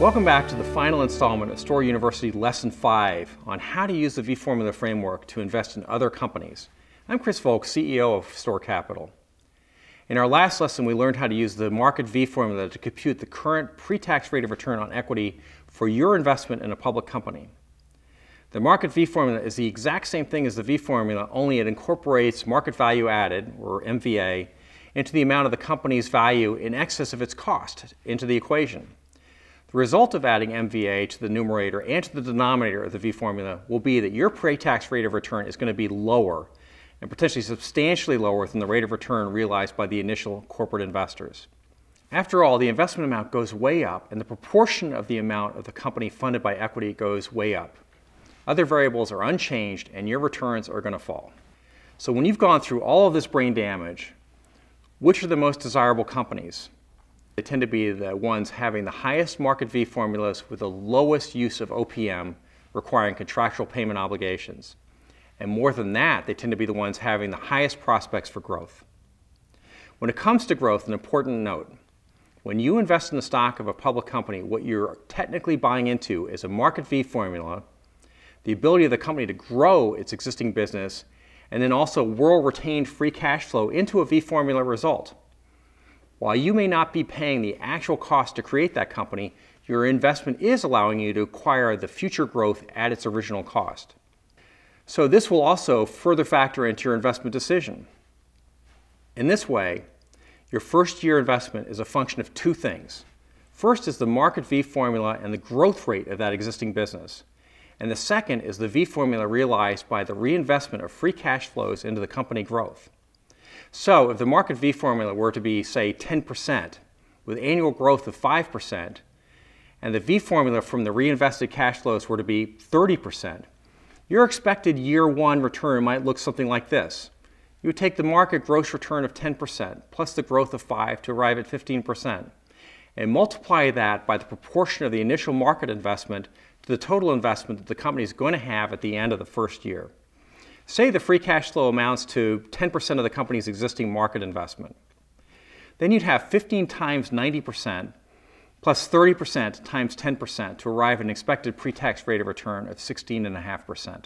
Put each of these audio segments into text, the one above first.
Welcome back to the final installment of Store University Lesson 5 on how to use the V-Formula framework to invest in other companies. I'm Chris Volk, CEO of Store Capital. In our last lesson, we learned how to use the market V-Formula to compute the current pre-tax rate of return on equity for your investment in a public company. The market V-Formula is the exact same thing as the V-Formula, only it incorporates market value added, or MVA, into the amount of the company's value in excess of its cost into the equation. The result of adding MVA to the numerator and to the denominator of the V-Formula will be that your pre-tax rate of return is going to be lower, and potentially substantially lower than the rate of return realized by the initial corporate investors. After all, the investment amount goes way up, and the proportion of the amount of the company funded by equity goes way up. Other variables are unchanged, and your returns are going to fall. So when you've gone through all of this brain damage, which are the most desirable companies? They tend to be the ones having the highest market V-formulas with the lowest use of OPM, requiring contractual payment obligations. And more than that, they tend to be the ones having the highest prospects for growth. When it comes to growth, an important note: when you invest in the stock of a public company, what you're technically buying into is a market V-formula, the ability of the company to grow its existing business, and then also whirl retained free cash flow into a V-formula result. While you may not be paying the actual cost to create that company, your investment is allowing you to acquire the future growth at its original cost. So this will also further factor into your investment decision. In this way, your first year investment is a function of two things. First is the market V-formula and the growth rate of that existing business. And the second is the V-formula realized by the reinvestment of free cash flows into the company growth. So if the market V-formula were to be, say, 10% with annual growth of 5%, and the V-formula from the reinvested cash flows were to be 30%, your expected year one return might look something like this. You would take the market gross return of 10% plus the growth of 5% to arrive at 15%, and multiply that by the proportion of the initial market investment to the total investment that the company is going to have at the end of the first year. Say the free cash flow amounts to 10% of the company's existing market investment. Then you'd have 15 times 90% plus 30% times 10% to arrive at an expected pre-tax rate of return of 16.5%.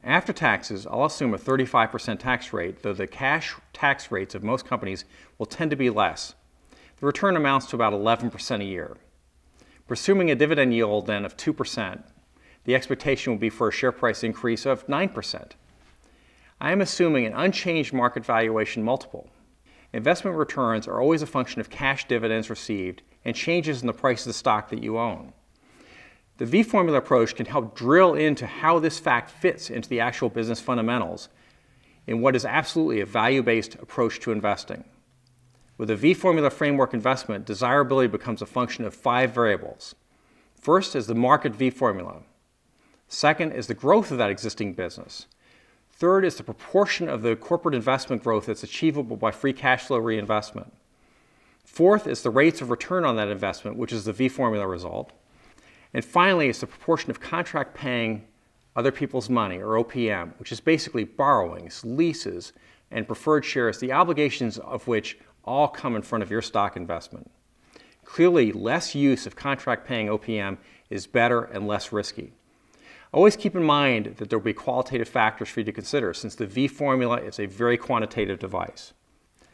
After taxes, I'll assume a 35% tax rate, though the cash tax rates of most companies will tend to be less. The return amounts to about 11% a year. Presuming a dividend yield then of 2%, the expectation will be for a share price increase of 9%. I am assuming an unchanged market valuation multiple. Investment returns are always a function of cash dividends received and changes in the price of the stock that you own. The V-formula approach can help drill into how this fact fits into the actual business fundamentals in what is absolutely a value-based approach to investing. With a V-formula framework investment, desirability becomes a function of 5 variables. First is the market V-formula. Second is the growth of that existing business. Third is the proportion of the corporate investment growth that's achievable by free cash flow reinvestment. Fourth is the rates of return on that investment, which is the V-formula result. And finally, it's the proportion of contract paying other people's money, or OPM, which is basically borrowings, leases, and preferred shares, the obligations of which all come in front of your stock investment. Clearly, less use of contract paying OPM is better and less risky. Always keep in mind that there will be qualitative factors for you to consider, since the V-formula is a very quantitative device.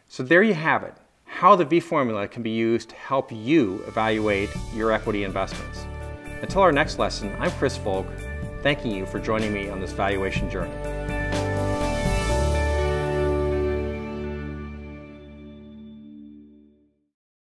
So there you have it, how the V-formula can be used to help you evaluate your equity investments. Until our next lesson, I'm Chris Volk, thanking you for joining me on this valuation journey.